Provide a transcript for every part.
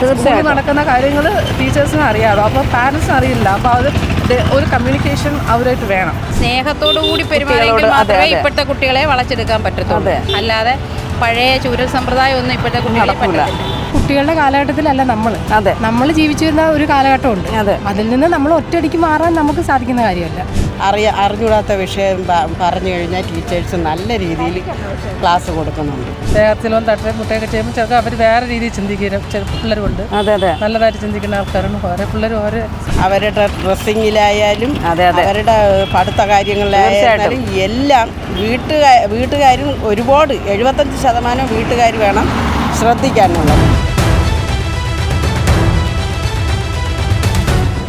തീർച്ചയായും നടക്കുന്ന കാര്യങ്ങൾ ടീച്ചേഴ്സിന് അറിയാമോ, അപ്പോൾ പാരൻസിന് അറിയില്ല. അപ്പോൾ അത് ഒരു കമ്മ്യൂണിക്കേഷൻ അവരായിട്ട് വേണം. സ്നേഹത്തോടു കൂടി പെരുമാറിയെങ്കിൽ മാത്രമേ ഇപ്പോഴത്തെ കുട്ടികളെ വളച്ചെടുക്കാൻ പറ്റത്തുള്ളൂ. അല്ലാതെ പഴയ ചൂരൽ സമ്പ്രദായം ഒന്നും ഇപ്പോഴത്തെ കുട്ടികളെ പറ്റില്ല. കുട്ടികളുടെ കാലഘട്ടത്തിലല്ല നമ്മൾ ജീവിച്ചു വരുന്ന ഒരു കാലഘട്ടമുണ്ട്. അതിൽ നിന്ന് നമ്മൾ ഒറ്റയടിക്ക് മാറാൻ നമുക്ക് സാധിക്കുന്ന കാര്യമല്ല. അറിഞ്ഞൂടാത്ത വിഷയം പറഞ്ഞു കഴിഞ്ഞാൽ ടീച്ചേഴ്സ് നല്ല രീതിയിൽ ക്ലാസ് കൊടുക്കുന്നുണ്ട്. ദേഹത്തിലും തട്ടേ മുട്ടയൊക്കെ ചെയ്യുമ്പോൾ ചിലപ്പോൾ അവർ വേറെ രീതിയിൽ ചിന്തിക്കുന്ന പിള്ളേരുണ്ട്. നല്ലതായിട്ട് ചിന്തിക്കുന്ന ആൾക്കാരാണ്. ഓരോ പിള്ളേരും അവരുടെ ഡ്രസ്സിങ്ങിലായാലും അവരുടെ പഠിത്ത കാര്യങ്ങളിലായാലും എല്ലാം വീട്ടുകാരും ഒരുപാട് 75% വീട്ടുകാർ വേണം ശ്രദ്ധിക്കാനുള്ളത്.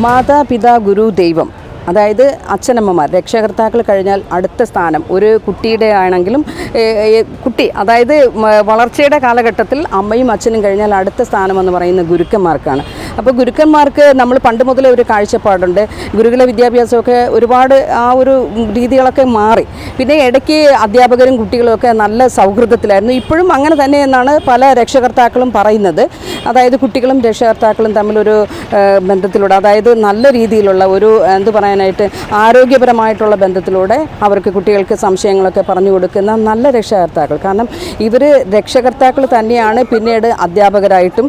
മാതാപിതാ ഗുരു ദൈവം, അതായത് അച്ഛനമ്മമാർ രക്ഷകർത്താക്കൾ കഴിഞ്ഞാൽ അടുത്ത സ്ഥാനം ഒരു കുട്ടിയുടെ ആണെങ്കിലും കുട്ടി അതായത് വളർച്ചയുടെ കാലഘട്ടത്തിൽ അമ്മയും അച്ഛനും കഴിഞ്ഞാൽ അടുത്ത സ്ഥാനം എന്ന് പറയുന്ന ഗുരുക്കന്മാർക്കാണ്. അപ്പോൾ ഗുരുക്കന്മാർക്ക് നമ്മൾ പണ്ട് മുതലേ ഒരു കാഴ്ചപ്പാടുണ്ട്. ഗുരുകുല വിദ്യാഭ്യാസമൊക്കെ ഒരുപാട് ആ ഒരു രീതികളൊക്കെ മാറി. പിന്നെ ഇടയ്ക്ക് അധ്യാപകരും കുട്ടികളുമൊക്കെ നല്ല സൗഹൃദത്തിലായിരുന്നു. ഇപ്പോഴും അങ്ങനെ തന്നെ എന്നാണ് പല രക്ഷകർത്താക്കളും പറയുന്നത്. അതായത് കുട്ടികളും രക്ഷകർത്താക്കളും തമ്മിലൊരു ബന്ധത്തിലൂടെ, അതായത് നല്ല രീതിയിലുള്ള ഒരു പറയാനായിട്ട് ആരോഗ്യപരമായിട്ടുള്ള ബന്ധത്തിലൂടെ അവർക്ക് കുട്ടികൾക്ക് സംശയങ്ങളൊക്കെ പറഞ്ഞു കൊടുക്കുന്ന നല്ല രക്ഷകർത്താക്കൾ. കാരണം ഇവർ രക്ഷകർത്താക്കൾ തന്നെയാണ് പിന്നീട് അധ്യാപകരായിട്ടും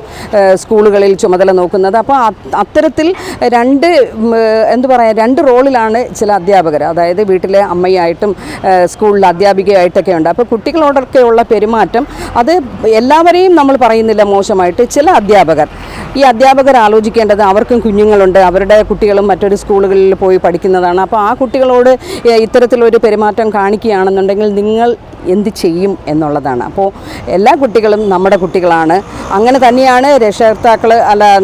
സ്കൂളുകളിൽ ചുമതല നോക്കുന്നത്. അപ്പോൾ അത്തരത്തിൽ രണ്ട് റോളിലാണ് ചില അധ്യാപകർ, അതായത് വീട്ടിലെ അമ്മയായിട്ടും സ്കൂളിലെ അധ്യാപികയായിട്ടൊക്കെ ഉണ്ട്. അപ്പോൾ കുട്ടികളോടൊക്കെയുള്ള പെരുമാറ്റം അത് എല്ലാവരെയും നമ്മൾ പറയുന്നില്ല മോശമായിട്ട്. ചില അധ്യാപകർ, ഈ അധ്യാപകർ ആലോചിക്കേണ്ടത് അവർക്കും കുഞ്ഞുങ്ങളുണ്ട്, അവരുടെ കുട്ടികളും മറ്റൊരു സ്കൂളുകളിൽ പോയി പഠിക്കുന്നതാണ്. അപ്പോൾ ആ കുട്ടികളോട് ഇത്തരത്തിലൊരു പെരുമാറ്റം കാണിക്കുകയാണെന്നുണ്ടെങ്കിൽ നിങ്ങൾ എന്ത് ചെയ്യും എന്നുള്ളതാണ്. അപ്പോൾ എല്ലാ കുട്ടികളും നമ്മുടെ കുട്ടികളാണ്. അങ്ങനെ തന്നെയാണ് രക്ഷകർത്താക്കൾ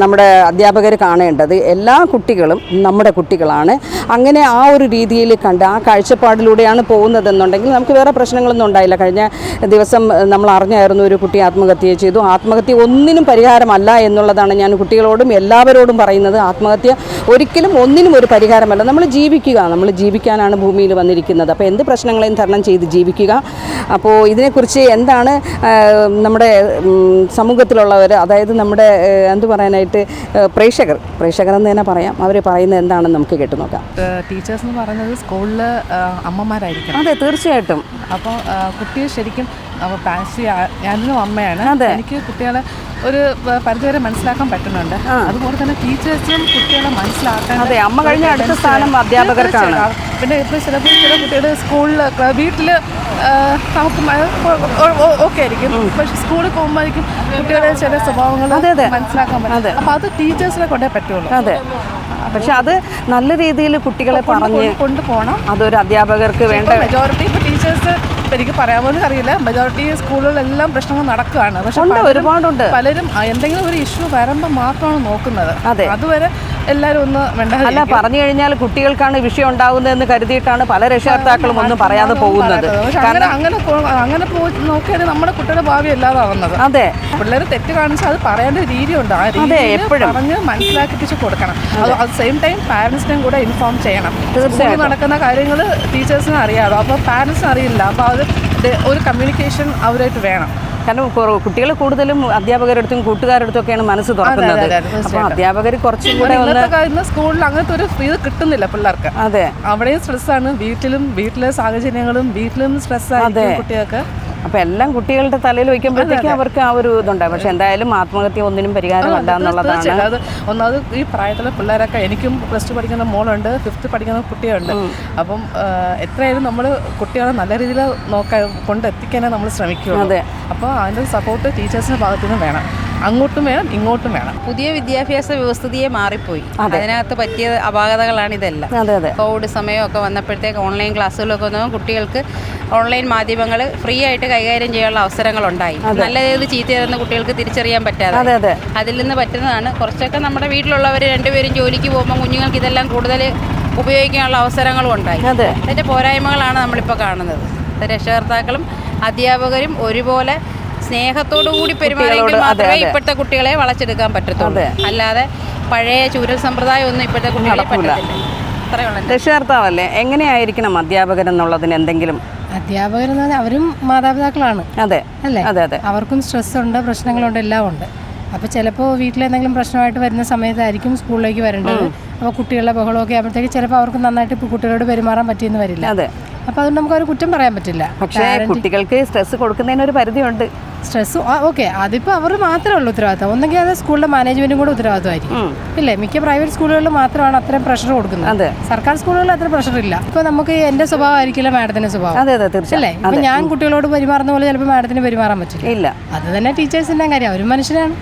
നമ്മുടെ അധ്യാപകർ കാണേണ്ടത്. എല്ലാ കുട്ടികളും നമ്മുടെ കുട്ടികളാണ്. അങ്ങനെ ആ ഒരു രീതിയിൽ കണ്ട് ആ കാഴ്ചപ്പാടിലൂടെയാണ് പോകുന്നതെന്നുണ്ടെങ്കിൽ നമുക്ക് വേറെ പ്രശ്നങ്ങളൊന്നും ഉണ്ടായില്ല. കഴിഞ്ഞ ദിവസം നമ്മൾ അറിഞ്ഞായിരുന്നു ഒരു കുട്ടി ആത്മഹത്യ ചെയ്തു. ആത്മഹത്യ ഒന്നിനും പരിഹാരമല്ല എന്നുള്ളതാണ് ഞാൻ കുട്ടികളോടും എല്ലാവരോടും പറയുന്നത്. ആത്മഹത്യ ഒരിക്കലും ഒന്നിനും ഒരു പരിഹാരമല്ല. നമ്മൾ ജീവിക്കാനാണ് ഭൂമിയിൽ വന്നിരിക്കുന്നത്. അപ്പോൾ എന്ത് പ്രശ്നങ്ങളെയും തരണം ചെയ്ത് ജീവിക്കുക. അപ്പോൾ ഇതിനെക്കുറിച്ച് എന്താണ് നമ്മുടെ സമൂഹത്തിലുള്ളവർ, അതായത് നമ്മുടെ പറയാനായിട്ട് പ്രേക്ഷകർ എന്ന് തന്നെ പറയാം, അവർ പറയുന്നത് എന്താണെന്ന് നമുക്ക് കേട്ടു നോക്കാം. ടീച്ചേഴ്സ് എന്ന് പറയുന്നത് സ്കൂളിൽ അമ്മമാരായിരിക്കും. അതെ, തീർച്ചയായിട്ടും. അപ്പോൾ കുട്ടിയെ ശരിക്കും ഞാനും അമ്മയാണ്. എനിക്ക് കുട്ടികളെ ഒരു പരിധിവരെ മനസ്സിലാക്കാൻ പറ്റുന്നുണ്ട്. അതുപോലെ തന്നെ ടീച്ചേഴ്സും കുട്ടികളെ മനസ്സിലാക്കാൻ. അതെ, അമ്മ കഴിഞ്ഞ അടുത്ത സ്ഥാനം അധ്യാപകർക്കാണ്. പിന്നെ ഇപ്പോൾ ചില കുട്ടികൾ സ്കൂളിൽ വീട്ടിൽ നമുക്ക് ഓക്കെ ആയിരിക്കും, പക്ഷെ സ്കൂളിൽ പോകുമ്പോഴേക്കും കുട്ടികളുടെ ചില സ്വഭാവങ്ങൾ മനസ്സിലാക്കാൻ പറ്റും. അപ്പോൾ അത് ടീച്ചേഴ്സിനെ കൊണ്ടേ പറ്റുള്ളൂ. അതെ, പക്ഷെ അത് നല്ല രീതിയിൽ കുട്ടികളെ പറഞ്ഞ് കൊണ്ടുപോകണം. അതൊരു അധ്യാപകർക്ക് വേണ്ട. മെജോറിറ്റി ഇപ്പോൾ ടീച്ചേഴ്സ് എനിക്ക് പറയാമെന്ന് അറിയില്ല, മെജോറിറ്റി സ്കൂളുകളിലെല്ലാം പ്രശ്നങ്ങൾ നടക്കുകയാണ്. പക്ഷെ ഒരുപാടുണ്ട്. പലരും എന്തെങ്കിലും ഒരു ഇഷ്യൂ വരുമ്പോൾ മാത്രമാണ് നോക്കുന്നത്. അതുവരെ എല്ലാവരും ഒന്ന് അല്ല, പറഞ്ഞു കഴിഞ്ഞാൽ കുട്ടികൾക്കാണ് വിഷയം ഉണ്ടാകുന്നതെന്ന് കരുതിയിട്ടാണ് പല രക്ഷകർത്താക്കളും ഒന്നും പറയാതെ പോകുന്നത്. അങ്ങനെ പോയി നോക്കിയാൽ നമ്മുടെ കുട്ടിയുടെ ഭാവി അല്ലാതാവുന്നത്. അതെ, പിള്ളേർ തെറ്റ് കാണിച്ചാൽ അത് പറയേണ്ട രീതിയുണ്ട്. ആ രീതി പറഞ്ഞ് മനസ്സിലാക്കിപ്പിച്ച് കൊടുക്കണം. അത് സെയിം ടൈം പാരൻസിനെയും കൂടെ ഇൻഫോം ചെയ്യണം. തീർച്ചയായും നടക്കുന്ന കാര്യങ്ങൾ ടീച്ചേഴ്സിന് അറിയാമോ, അപ്പോൾ പാരൻസിന് അറിയില്ല. അപ്പോൾ അത് ഒരു കമ്മ്യൂണിക്കേഷൻ അവരായിട്ട് വേണം. കാരണം കുട്ടികൾ കൂടുതലും അധ്യാപകരടുത്തും കൂട്ടുകാരടുത്തും ഒക്കെയാണ് മനസ്സ് തുറക്കുന്നത്. അപ്പോൾ അധ്യാപകർ കുറച്ചും കൂടെ സ്കൂളിൽ അങ്ങനത്തെ ഒരു ഇത് കിട്ടുന്നില്ല പിള്ളേർക്ക്. അതെ, അവിടെയും സ്ട്രെസ്സാണ്, വീട്ടിലെ സാഹചര്യങ്ങളും വീട്ടിലും സ്ട്രെസ്സാണ് കുട്ടികൾക്ക്. അപ്പോൾ എല്ലാം കുട്ടികളുടെ തലയിൽ വയ്ക്കുമ്പോഴത്തേക്കും അവർക്ക് ആ ഒരു ഇതുണ്ടാകും. പക്ഷെ എന്തായാലും ആത്മഹത്യ ഒന്നിനും പരിഹാരമല്ല എന്നുള്ളതാണ്. ഒന്നാമത് ഈ പ്രായത്തിലെ പിള്ളേരൊക്കെ, എനിക്കും +2 പഠിക്കുന്ന മോളുണ്ട്, 5th പഠിക്കുന്ന കുട്ടിയുണ്ട്. അപ്പം എത്രയായാലും നമ്മൾ കുട്ടികളെ നല്ല രീതിയിൽ കൊണ്ടെത്തിക്കാനേ നമ്മൾ ശ്രമിക്കുകയുള്ളൂ. അതെ, അപ്പോൾ അതിൻ്റെ സപ്പോർട്ട് ടീച്ചേഴ്സിൻ്റെ ഭാഗത്തു നിന്ന് വേണം. അങ്ങോട്ടും വേണം ഇങ്ങോട്ടും വേണം. പുതിയ വിദ്യാഭ്യാസ വ്യവസ്ഥിതിയെ മാറിപ്പോയി. അതിനകത്ത് പറ്റിയ അപാകതകളാണ് ഇതെല്ലാം. കോവിഡ് സമയമൊക്കെ വന്നപ്പോഴത്തേക്ക് ഓൺലൈൻ ക്ലാസ്സുകളൊക്കെ വന്നപ്പോൾ കുട്ടികൾക്ക് ഓൺലൈൻ മാധ്യമങ്ങൾ ഫ്രീ ആയിട്ട് കൈകാര്യം ചെയ്യാനുള്ള അവസരങ്ങളുണ്ടായി. നല്ല ഏത് ചീത്തയായിരുന്ന കുട്ടികൾക്ക് തിരിച്ചറിയാൻ പറ്റാതെ അതിൽ നിന്ന് പറ്റുന്നതാണ്. കുറച്ചൊക്കെ നമ്മുടെ വീട്ടിലുള്ളവർ രണ്ടുപേരും ജോലിക്ക് പോകുമ്പോൾ കുഞ്ഞുങ്ങൾക്ക് ഇതെല്ലാം കൂടുതൽ ഉപയോഗിക്കാനുള്ള അവസരങ്ങളും ഉണ്ടായി. അതിൻ്റെ പോരായ്മകളാണ് നമ്മളിപ്പോൾ കാണുന്നത്. രക്ഷകർത്താക്കളും അധ്യാപകരും ഒരുപോലെ സ്നേഹത്തോടു കൂടി പെരുമാറിയെങ്കിൽ മാത്രമേ ഇപ്പോഴത്തെ കുട്ടികളെ വളച്ചെടുക്കാൻ പറ്റത്തുള്ളൂ. അല്ലാതെ പഴയ ചൂരൽ സമ്പ്രദായം ഒന്നും ഇപ്പോഴത്തെ കുട്ടികളെ പറ്റത്തില്ല. അത്രയുള്ള രക്ഷകർത്താവല്ലേ, എങ്ങനെയായിരിക്കണം അധ്യാപകർ എന്നുള്ളതിന് എന്തെങ്കിലും? അധ്യാപകരെന്ന് പറഞ്ഞാൽ അവരും മാതാപിതാക്കളാണ്. അതെ അല്ലേ? അവർക്കും സ്ട്രെസ് ഉണ്ട്, പ്രശ്നങ്ങളുണ്ട്, എല്ലാം ഉണ്ട്. അപ്പോൾ ചിലപ്പോൾ വീട്ടിലെന്തെങ്കിലും പ്രശ്നമായിട്ട് വരുന്ന സമയത്തായിരിക്കും സ്കൂളിലേക്ക് വരേണ്ടത്. അപ്പോൾ കുട്ടികളുടെ ബഹളമൊക്കെ ആകുമ്പോഴത്തേക്ക് ചിലപ്പോൾ അവർക്ക് നന്നായിട്ട് ഇപ്പോൾ കുട്ടികളോട് പെരുമാറാൻ പറ്റിയെന്ന് വരില്ല. അതെ. അപ്പോൾ അതുകൊണ്ട് നമുക്ക് അവർ കുറ്റം പറയാൻ പറ്റില്ല. പക്ഷേ കുട്ടികൾക്ക് സ്ട്രെസ് കൊടുക്കുന്നതിന് ഒരു പരിധിയുണ്ട്. സ്ട്രെസ് ഓക്കെ, അതിപ്പോൾ അവർ മാത്രമേ ഉള്ളൂ ഉത്തരവാദിത്തം. ഒന്നെങ്കിൽ അത് സ്കൂളിലെ മാനേജ്മെൻറ്റും കൂടെ ഉത്തരവാദിത്തമായിരിക്കും. ഇല്ലേ, മിക്ക പ്രൈവറ്റ് സ്കൂളുകളിൽ മാത്രമാണ് അത്രയും പ്രഷർ കൊടുക്കുന്നത്. സർക്കാർ സ്കൂളുകളിൽ അത്ര പ്രഷർ ഇല്ല. ഇപ്പോൾ നമുക്ക് എൻ്റെ സ്വഭാവമായിരിക്കില്ല മാഡത്തിൻ്റെ സ്വഭാവം. അതെ അതെ തീർച്ചയായും. അല്ലേ, ഇപ്പം ഞാൻ കുട്ടികളോട് പെരുമാറുന്ന പോലെ ചിലപ്പോൾ മാഡത്തിന് പെരുമാറാൻ പറ്റില്ല. ഇല്ല, അത് തന്നെ ടീച്ചേഴ്സിൻ്റെ കാര്യം, അവരും മനുഷ്യരാണ്.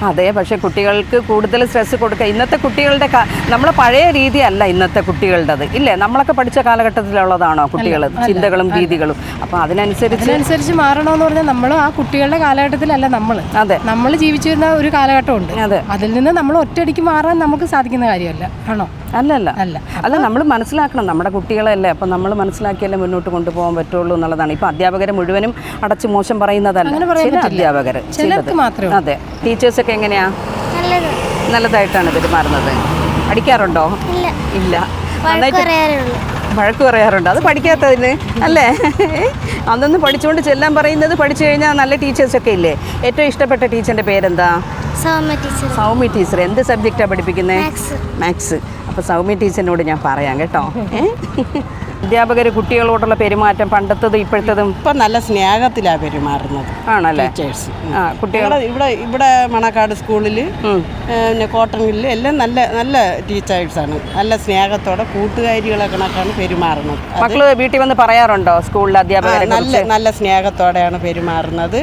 അതെ. പക്ഷേ കുട്ടികൾക്ക് കൂടുതൽ സ്ട്രെസ് കൊടുക്കുക ഇന്നത്തെ കുട്ടികളുടെ നമ്മളെ പഴയ രീതിയല്ല ഇന്നത്തെ കുട്ടികളുടേത്. ഇല്ലേ, നമ്മളൊക്കെ പഠിച്ച കാലഘട്ടത്തിലുള്ളതാണോ കുട്ടികൾ ചിന്തകളും രീതികളും? അപ്പോൾ അതിനനുസരിച്ച് മാറണമെന്ന് പറഞ്ഞാൽ നമ്മൾ ആ കുട്ടികളുടെ കാലഘട്ടത്തിലല്ല നമ്മൾ. അതെ, നമ്മൾ ജീവിച്ചിരുന്ന ഒരു കാലഘട്ടമുണ്ട്. അതെ, അതിൽ നിന്ന് നമ്മൾ ഒറ്റയടിക്ക് മാറാൻ നമുക്ക് സാധിക്കുന്ന കാര്യമല്ല. ആണോ? അല്ല നമ്മൾ മനസ്സിലാക്കണം, നമ്മുടെ കുട്ടികളല്ലേ. അപ്പം നമ്മൾ മനസ്സിലാക്കിയല്ലേ മുന്നോട്ട് കൊണ്ടുപോകാൻ പറ്റുള്ളൂ എന്നുള്ളതാണ്. ഇപ്പം അധ്യാപകരെ മുഴുവനും അടച്ചു മോശം പറയുന്നതല്ല, ചില അധ്യാപകർ ചിലർക്ക് മാത്രമേ. അതെ. ടീച്ചേഴ്സൊക്കെ എങ്ങനെയാ? നല്ലതായിട്ടാണ് പെരുമാറുന്നത്. അടിക്കാറുണ്ടോ? ഇല്ല. വഴക്ക് പറയാറുണ്ട്. അത് പഠിക്കാത്തതിന് അല്ലേ? അതൊന്ന് പഠിച്ചുകൊണ്ട് ചെല്ലാൻ പറയുന്നത്. പഠിച്ചു കഴിഞ്ഞാൽ നല്ല ടീച്ചേഴ്സൊക്കെ ഇല്ലേ? ഏറ്റവും ഇഷ്ടപ്പെട്ട ടീച്ചറിൻ്റെ പേരെന്താ? സൗമ്യ ടീച്ചർ. എന്ത് സബ്ജക്റ്റാണ് പഠിപ്പിക്കുന്നത്? മാത്സ്. അപ്പോൾ സൗമ്യ ടീച്ചറിനോട് ഞാൻ പറയാം കേട്ടോ. അധ്യാപകർ കുട്ടികളോടുള്ള പെരുമാറ്റം പണ്ടത്തതും ഇപ്പോഴത്തതും ഇപ്പം നല്ല സ്നേഹത്തിലാണ് പെരുമാറുന്നത്. ആണല്ലേ? ടീച്ചേഴ്സ് കുട്ടികളെ ഇവിടെ മണക്കാട് സ്കൂളിൽ പിന്നെ കോട്ടണിൽ എല്ലാം നല്ല നല്ല ടീച്ചേഴ്സാണ്. നല്ല സ്നേഹത്തോടെ കൂട്ടുകാരികളെ കണക്കാണ് പെരുമാറുന്നത്. മക്കള് വീട്ടിൽ വന്ന് പറയാറുണ്ടോ സ്കൂളിലെ അധ്യാപകരെ? നല്ല സ്നേഹത്തോടെയാണ് പെരുമാറുന്നത്.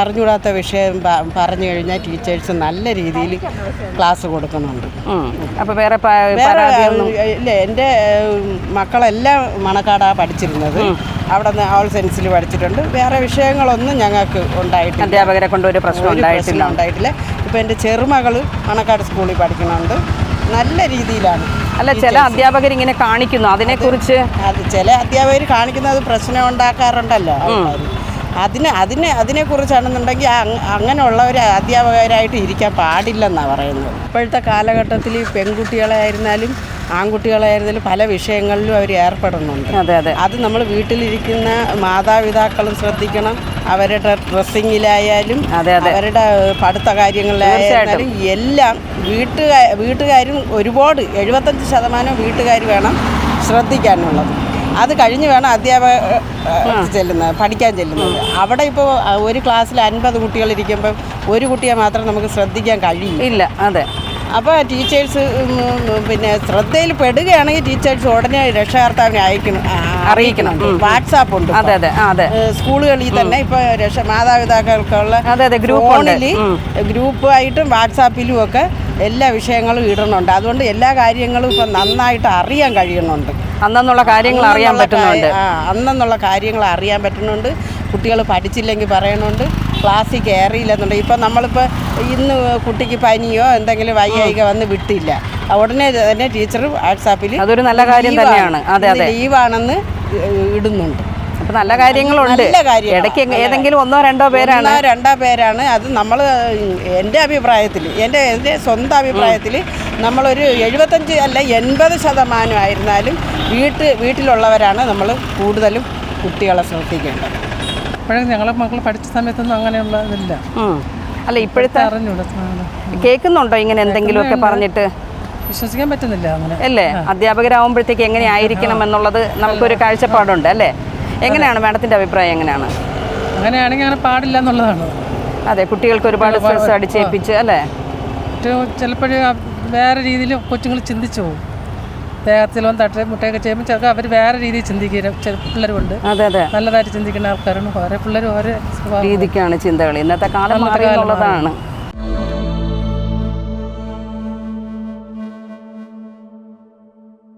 അറിഞ്ഞൂടാത്ത വിഷയം പറഞ്ഞു കഴിഞ്ഞാൽ ടീച്ചേഴ്സ് നല്ല രീതിയിൽ ക്ലാസ് കൊടുക്കുന്നുണ്ട്. അപ്പോൾ വേറെ ഇല്ല, എൻ്റെ മക്കളെല്ലാം മണക്കാടാണ് പഠിച്ചിരുന്നത്. അവിടെ നിന്ന് ഓൾ സയൻസിൽ പഠിച്ചിട്ടുണ്ട്. വേറെ വിഷയങ്ങളൊന്നും ഞങ്ങൾക്ക് ഉണ്ടായിട്ടില്ല. അധ്യാപകരെ കൊണ്ട് ഒരു പ്രശ്നം ഉണ്ടായിട്ടില്ല. ഇപ്പോൾ എൻ്റെ ചെറുമകൾ മണക്കാട് സ്കൂളിൽ പഠിക്കുന്നുണ്ട്. നല്ല രീതിയിലാണ്. അല്ല, ചില അധ്യാപകർ ഇങ്ങനെ കാണിക്കുന്നു, അതിനെക്കുറിച്ച് അത് ചില അധ്യാപകർ കാണിക്കുന്നത് പ്രശ്നം ഉണ്ടാക്കാറുണ്ടല്ലോ. അതിനെക്കുറിച്ചാണെന്നുണ്ടെങ്കിൽ അങ്ങനെയുള്ള ഒരു അധ്യാപകരായിട്ട് ഇരിക്കാൻ പാടില്ലെന്നാണ് പറയുന്നത്. ഇപ്പോഴത്തെ കാലഘട്ടത്തിൽ പെൺകുട്ടികളായിരുന്നാലും ആൺകുട്ടികളായിരുന്നാലും പല വിഷയങ്ങളിലും അവർ ഏർപ്പെടുന്നുണ്ട്. അതെ അതെ. അത് നമ്മൾ വീട്ടിലിരിക്കുന്ന മാതാപിതാക്കളും ശ്രദ്ധിക്കണം. അവരുടെ ഡ്രസ്സിങ്ങിലായാലും അവരുടെ പഠിത്ത കാര്യങ്ങളിലായാലും എല്ലാം വീട്ടുകാരും ഒരുപാട് 75% വീട്ടുകാർ വേണം ശ്രദ്ധിക്കാനുള്ളത്. അത് കഴിഞ്ഞ് വേണം അധ്യാപകർ പഠിക്കാൻ ചെല്ലുന്നത്. അവിടെ ഇപ്പോൾ ഒരു ക്ലാസ്സിൽ 50 കുട്ടികളിരിക്കുമ്പം ഒരു കുട്ടിയെ മാത്രം നമുക്ക് ശ്രദ്ധിക്കാൻ കഴിയില്ല. അതെ. അപ്പോൾ ടീച്ചേഴ്സ് പിന്നെ ശ്രദ്ധയിൽ പെടുകയാണെങ്കിൽ ടീച്ചേഴ്സ് ഉടനെ രക്ഷകർത്താവിനെ അറിയിക്കണം. വാട്സാപ്പ് ഉണ്ട് സ്കൂളുകളിൽ തന്നെ. ഇപ്പോൾ മാതാപിതാക്കൾക്കുള്ള ഫോണിൽ ഗ്രൂപ്പായിട്ടും വാട്സാപ്പിലും ഒക്കെ എല്ലാ വിഷയങ്ങളും ഇടുന്നുണ്ട്. അതുകൊണ്ട് എല്ലാ കാര്യങ്ങളും ഇപ്പം നന്നായിട്ട് അറിയാൻ കഴിയുന്നുണ്ട്. അന്നുള്ള കാര്യങ്ങൾ അറിയാൻ പറ്റുന്നുണ്ട്. അന്നുള്ള കാര്യങ്ങൾ അറിയാൻ പറ്റുന്നുണ്ട്. കുട്ടികൾ പഠിച്ചില്ലെങ്കിൽ പറയുന്നുണ്ട്. ക്ലാസ്സിൽ കയറിയില്ലെന്നുണ്ടെങ്കിൽ ഇപ്പം നമ്മളിപ്പോൾ ഇന്ന് കുട്ടിക്ക് പനിയോ എന്തെങ്കിലും വയ്യായിക വന്ന് വിട്ടില്ല, ഉടനെ തന്നെ ടീച്ചർ വാട്സാപ്പിൽ അതൊരു നല്ല കാര്യം തന്നെയാണ്. ലീവാണെന്ന് ഇടുന്നുണ്ട്. അപ്പോൾ നല്ല കാര്യങ്ങളുണ്ട്. ഇടയ്ക്ക് ഏതെങ്കിലും ഒന്നോ രണ്ടോ പേരാണ്. അത് നമ്മൾ എൻ്റെ അഭിപ്രായത്തിൽ, എൻ്റെ സ്വന്തം അഭിപ്രായത്തിൽ നമ്മളൊരു 75 അല്ല 80% ആയിരുന്നാലും വീട്ടിലുള്ളവരാണ് നമ്മൾ കൂടുതലും കുട്ടികളെ ശ്രദ്ധിക്കേണ്ടത്. ഇപ്പോഴും ഞങ്ങളെ മക്കൾ പഠിച്ച സമയത്തൊന്നും അങ്ങനെയുള്ള ഇതില്ല. അല്ല, ഇപ്പോഴത്തെ കേൾക്കുന്നുണ്ടോ ഇങ്ങനെ എന്തെങ്കിലുമൊക്കെ പറഞ്ഞിട്ട്? വിശ്വസിക്കാൻ പറ്റുന്നില്ല അങ്ങനെ അല്ലേ? അധ്യാപകരാകുമ്പോഴത്തേക്ക് എങ്ങനെ ആയിരിക്കണം എന്നുള്ളത് നമുക്കൊരു കാഴ്ചപ്പാടുണ്ട് അല്ലേ? എങ്ങനെയാണ് മാഡത്തിൻ്റെ അഭിപ്രായം? അങ്ങനെയാണെങ്കിൽ അങ്ങനെ പാടില്ല എന്നുള്ളതാണ്. അതെ, കുട്ടികൾക്ക് ഒരുപാട് സ്ട്രെസ് അടിച്ചേൽപ്പിച്ച് അല്ലേ? ചിലപ്പോഴും വേറെ രീതിയിൽ കൊച്ചുങ്ങൾ ചിന്തിച്ചു പോകും. ദേഹത്തിൽ വന്ന് മുട്ടയൊക്കെ ചെയ്യുമ്പോൾ ചിലപ്പോൾ അവർ വേറെ രീതിയിൽ ചിന്തിക്കുക ചില പിള്ളേരുണ്ട്. അതെ അതെ, നല്ലതായിട്ട് ചിന്തിക്കുന്ന ആൾക്കാരാണ്. ഓരോ പിള്ളേരും ഓരോ രീതിക്കാണ് ചിന്തകൾ. ഇന്നത്തെ കാലം മാറിയുള്ളതാണ്.